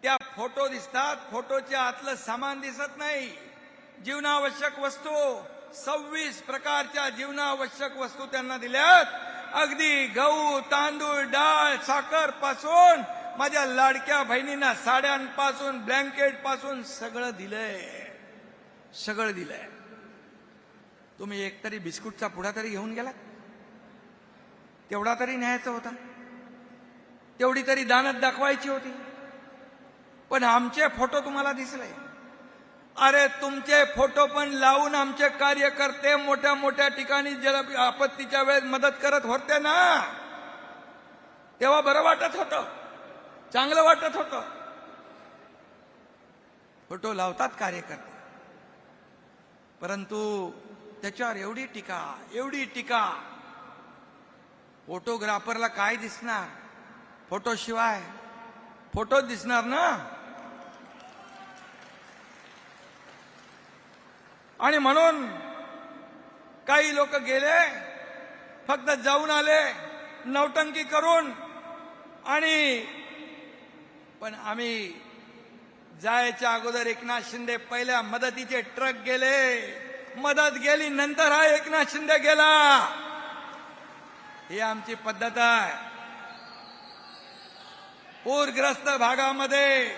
त्या फोटो दिसतात, फोटोच्या आतलं सामान दिसत नाही. जीवनावश्यक वस्तू 26 प्रकारच्या जीवनावश्यक वस्तू त्यांना दिल्यात. अगदी गहू, तांदूळ, डाळ, साखर पासून माझ्या लाडक्या बहिणींना साड्यांपासून ब्लँकेट पासून सगळं दिलंय, सगळं दिलंय. तुम्ही एकतरी बिस्कुटचा पुडा तरी घेऊन गेलात? तेवढा तरी न्यायचा होता, तेवढी तरी दानत दाखवायची होती. पण आमचे फोटो तुम्हाला दिसले. अरे तुमचे फोटो पण लावून आमचे कार्यकर्ते मोठ्या मोठ्या ठिकाणी जल आपत्तीच्या वेळेस मदत करत होते ना, तेव्हा बरं वाटत होतं, चांगलं वाटत होतं. फोटो लावतात कार्यकर्ते, परंतु त्याच्यावर एवढी टीका, एवढी टीका. फोटोग्राफरला काय दिसणार? फोटो शिवाय फोटो दिसणार ना. आणि म्हणून काही लोक गेले, फक्त जाऊन आले नौटंकी करून. आणि पण आम्ही जायच्या अगोदर एकनाथ शिंदे पहिल्या मदतीचे ट्रक गेले, मदत गेली, नंतर हा एकनाथ शिंदे गेला. ही आमची पद्धत आहे. पूरग्रस्त भागामध्ये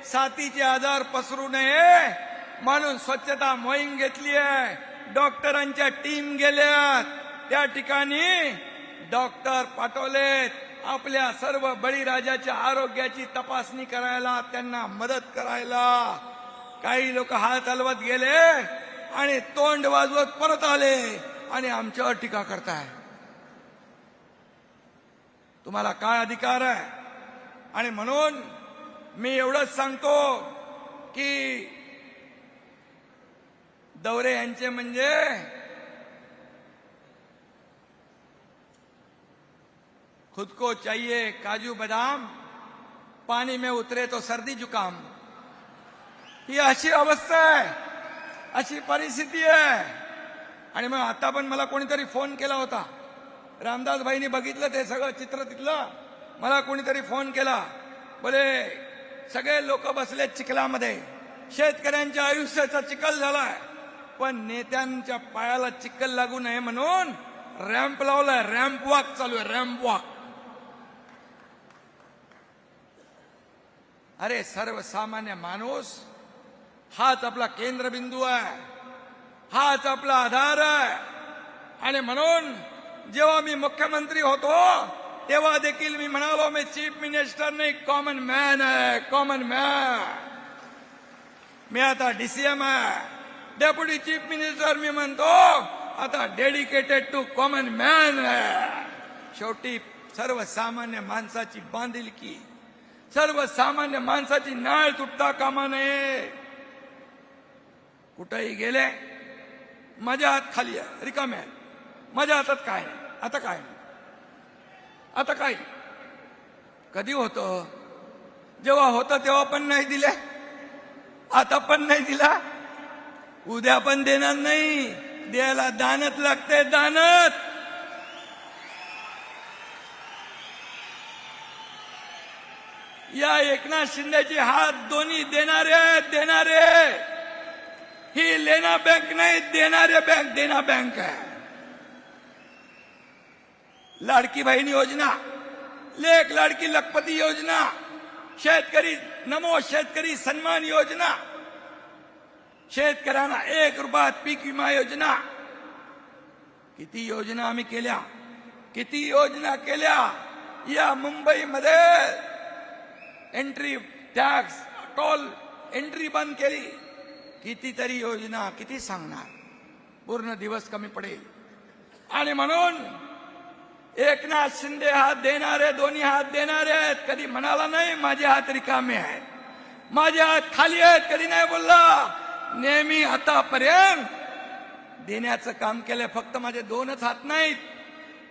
साथीचे आजार पसरू नये म्हणून स्वच्छता मोहीम घेतली आहे. डॉक्टरांच्या टीम गेल्यात, त्या ठिकाणी डॉक्टर पाठवलेत आपल्या सर्व बळीराजाच्या आरोग्याची तपासणी करायला, त्यांना मदत करायला. काही लोक हात हलवत गेले आणि तोंड वाजवत परत आले आणि आमच्यावर टीका करताय. तुम्हाला काय अधिकार आहे? आणि म्हणून मी एवढंच सांगतो की दौरे यांचे म्हणजे खुद को चाहिए काजू बदाम, पानी में उतरे तो सर्दी जुकाम. ही अशी अवस्था आहे, अशी परिस्थिती आहे. आणि मग आता पण मला कोणीतरी फोन केला होता, रामदास भाईनी बघितलं ते सगळं चित्र तिथलं. मला कोणीतरी फोन केला, बोले सगळे लोक बसले चिखलामध्ये, शेतकऱ्यांच्या आयुष्याचा चिखल झालाय, पण नेत्यांच्या पायाला चिखल लागू नये म्हणून रॅम्प लावलाय, रॅम्प वॉक चालू आहे, रॅम्प वॉक. अरे सर्वसामान्य माणूस हाच आपला केंद्रबिंदू आहे, हाच आपला आधार आहे. आणि म्हणून जेव्हा मी मुख्यमंत्री होतो तेव्हा देखील मी म्हणालो, मी चीफ मिनिस्टर नाही, कॉमन मॅन आहे, कॉमन मॅन. मी आता डीसीएम आहे, डेप्युटी चीफ मिनिस्टर. मी म्हणतो आता डेडिकेटेड टू कॉमन मॅन आहे. शेवटी सर्वसामान्य माणसाची बांधिलकी, सर्वसामान्य माणसाची नाळ तुटता कामा नये. कुठेही गेले माझ्या हात खाली आहे, रिकामे आहे, माझ्या हातात काय नाही. आता काय नाही, आता काय नाही. कधी होतं? जेव्हा होतं तेव्हा पण नाही दिले, आता पण नाही दिला, उद्या पण देणार नाही. द्यायला दानत लागते, दानत. या एकनाथ शिंदेचे हात दोन्ही देणारे, देणारे. ही लेना बँक नाही, देणारे बँक, देना बँक आहे. लाडकी बहीण योजना, लेख लाडकी लखपती योजना, शेतकरी नमो शेतकरी सन्मान योजना, शेतकऱ्यांना 1 रुपयात पीक विमा योजना. किती योजना आम्ही केल्या, किती योजना केल्या. या मुंबईमध्ये एंट्री टॅक्स, टोल एंट्री बंद केली. कितीतरी योजना, किती सांगणार, पूर्ण दिवस कमी पडेल. आणि म्हणून एकनाथ शिंदे हात देणारे, दोन्ही हात देणारे आहेत. कधी म्हणाला नाही माझे हात रिकामे आहेत, माझे हात खाली आहेत, कधी नाही बोलला. नेहमी आतापर्यंत देण्याचं काम केलंय. फक्त माझे 2च हात नाहीत,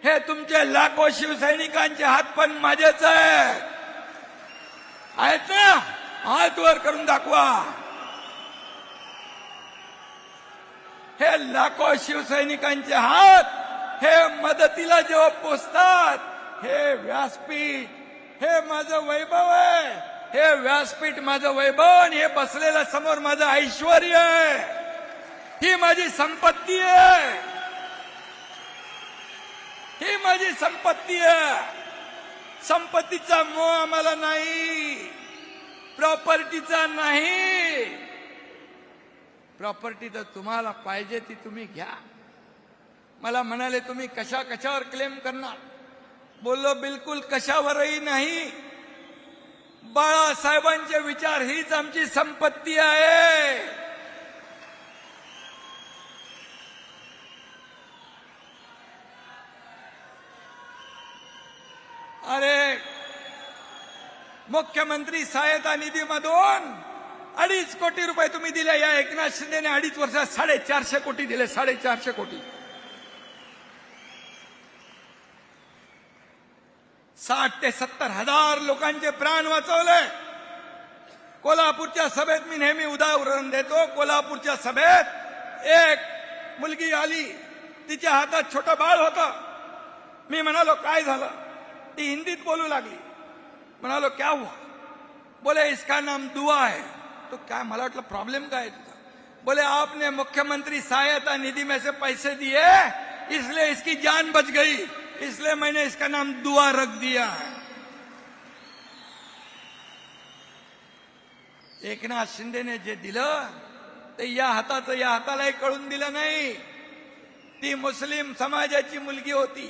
हे तुमचे लाखो शिवसैनिकांचे हात पण माझेच आहेत ना. हात वर करून दाखवा. हे लाखो शिवसैनिकांचे हात हे मदतीला जेव्हा पोचतात, हे व्यासपीठ, हे माझं वैभव आहे, हे व्यासपीठ माझं वैभव आणि हे बसलेलं समोर माझं ऐश्वर्य आहे, ही माझी संपत्ती आहे, ही माझी संपत्ती आहे. संपत्तीचा मोह आम्हाला नाही, प्रॉपर्टीचा नाही. प्रॉपर्टी तर तुम्हाला पाहिजे ती तुम्ही घ्या. मला म्हणाले तुम्ही कशावर क्लेम करणार. बोललो बिलकुल कशावरही नाही. बाळासाहेबांचे विचार हीच आमची संपत्ती आहे. अरे मुख्यमंत्री सहायता निधीमधून 2.5 कोटी रुपये तुम्ही दिले. या एकनाथ शिंदेने 2.5 वर्षात 450 कोटी दिले. 450 कोटी. 60 ते 70 हजार लोकांचे प्राण वाचवले. कोल्हापूरच्या सभेत मी नेहमी उदाहरण देतो. कोल्हापूरच्या सभेत एक मुलगी आली, तिच्या हातात छोटं बाळ होतं. मी म्हणालो काय झालं. ती हिंदीत बोलू लागली. म्हणालो क्या हुआ. बोले इसका नाम दुआ है. तो क्या, मला वाटलं प्रॉब्लेम काय है तुझा. बोले आपने मुख्यमंत्री सहायता निधि में से पैसे दिए इसलिए इसकी जान बच गई, इसलिए मैंने इसका नाम दुआ रख दिया है. एकनाथ शिंदेने जे दिलं ते या हाताचं या हातालाही कळून दिलं नाही. ती मुस्लिम समाजाची मुलगी होती.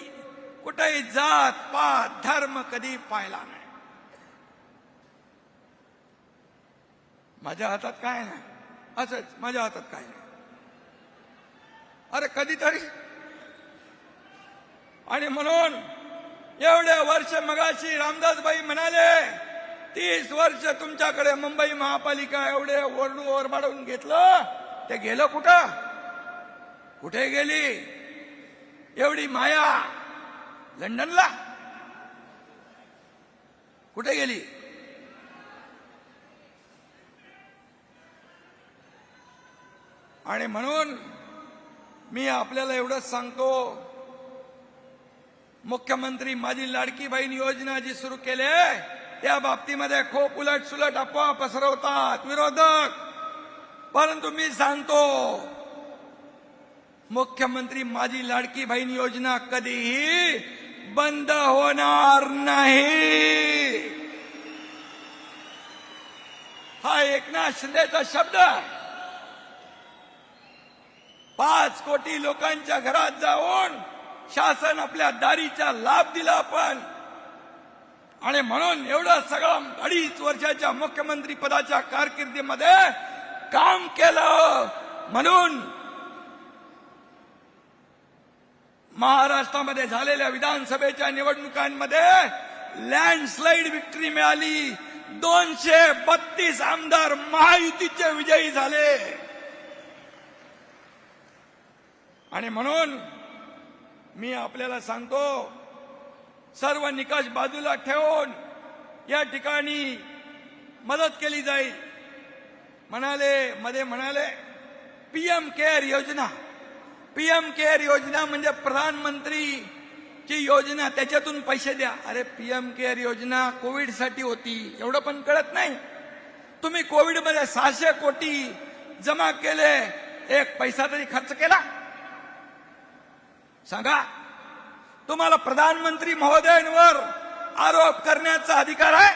कुठेही जात पात धर्म कधी पाहिला नाही. माझ्या हातात काय नाही, असंच माझ्या हातात काय नाही. अरे कधीतरी. आणि म्हणून एवढे वर्ष मगाशी रामदासबाई म्हणाले 30 वर्ष तुमच्याकडे मुंबई महापालिका एवढे ओरबाडून घेतलं, ते गेलं कुठं. कुठे गेली एवढी माया. लंडनला कुठे गेली. आणि म्हणून मी आपल्याला एवढंच सांगतो, मुख्यमंत्री माझी लाडकी बहीण योजना जी सुरू केली त्या बाबतीमध्ये खूप उलटसुलट अफवा पसरवतात विरोधक. परंतु मी सांगतो मुख्यमंत्री माझी लाडकी बहीण योजना कधीही बंद होणार नाही. हा एकनाथ शिंदेचा शब्द. 5 कोटी लोकांच्या घरात जाऊन शासन आपल्या दारीचा लाभ दिला आपण. आणि म्हणून एवढं सगळं 2.5 वर्षाच्या मुख्यमंत्री पदाच्या कारकिर्दीमध्ये काम केलं. म्हणून महाराष्ट्रामध्ये झालेल्या विधानसभेच्या निवडणुकांमध्ये लँडस्लाइड विक्ट्री मिळाली. 232 आमदार महायुतीचे विजयी झाले. आणि म्हणून मी आपल्याला सांगतो, सर्व निकष बाजूला ठेवून या ठिकाणी मदत केली जाईल. म्हणाले पीएम केअर योजना. पीएम केअर योजना म्हणजे प्रधानमंत्रीची योजना, त्याच्यातून पैसे द्या. अरे पीएम केअर योजना कोविडसाठी होती, एवढं पण कळत नाही. तुम्ही कोविडमध्ये 600 कोटी जमा केले, एक पैसा तरी खर्च केला. सांगा, तुम्हाला प्रधानमंत्री महोदयांवर आरोप करण्याचा अधिकार आहे.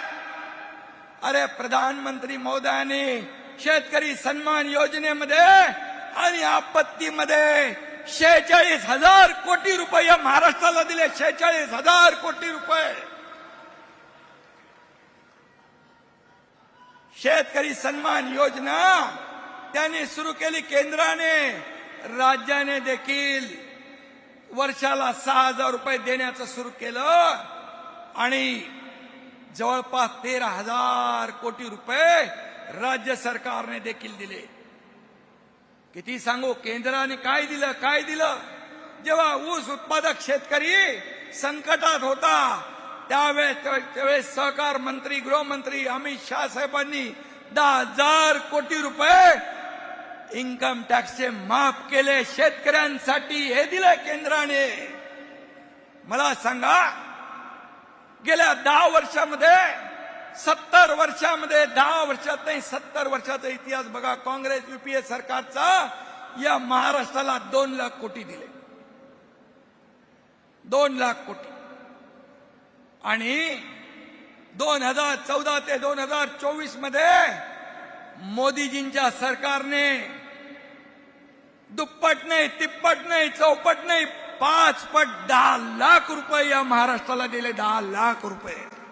अरे प्रधानमंत्री महोदयांनी शेतकरी सन्मान योजनेमध्ये आणि आपत्तीमध्ये 46,000 कोटी रुपये या महाराष्ट्राला दिले. 46,000 कोटी रुपये. शेतकरी सन्मान योजना त्यांनी सुरू केली केंद्राने. राज्याने देखील वर्षाला 6,000 रुपये देण्याचं सुरू केलं. आणि जवळपास 13,000 कोटी रुपये राज्य सरकारने देखील दिले. किती सांगू, केंद्राने काय दिलं. जेव्हा ऊस उत्पादक शेतकरी संकटात होता त्यावेळेस सहकार मंत्री गृहमंत्री अमित शाह साहेबांनी 10,000 कोटी रुपये इन्कम टॅक्सचे माफ केले शेतकऱ्यांसाठी. हे दिलं केंद्राने. मला सांगा, गेल्या 10 वर्षामध्ये 70 वर्षामध्ये 10 वर्षात नाही 70 वर्षाचा इतिहास बघा. काँग्रेस युपीए सरकारचा या महाराष्ट्राला 2 लाख कोटी दिले. 2 लाख कोटी. आणि 2014 ते 2024 मध्ये मोदीजींच्या सरकारने दुप्पट नाही, तिप्पट नाही, चौपट नाही, 5 पट 10 लाख रुपये या महाराष्ट्राला दिले. 10 लाख रुपये.